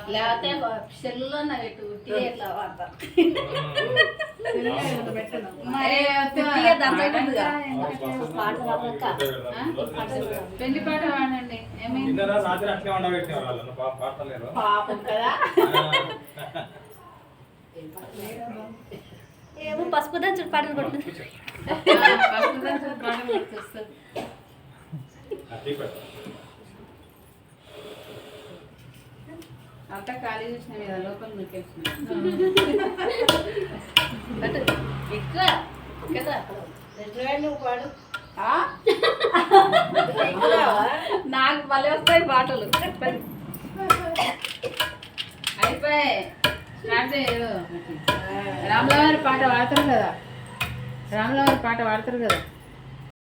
లేకపోతే సెల్లో ఎట్లా వాడతారు పెళ్లి పాట వాడండి పాపం కదా ఏమో పసుపు దంచుడు పాటలు కొట్టు పసుపు దంచుడు పాటలు గుర్తొస్తుంది అంతా ఖాళీ చూసినా మీద లోపల ఎక్కువ కదా నువ్వు పాడు నాకు భలే వస్తాయి పాటలు అయిపోయాయి స్టార్ట్ చేయదు రాములవారి పాట వాడతారు కదా రాములవారి పాట వాడతారు కదా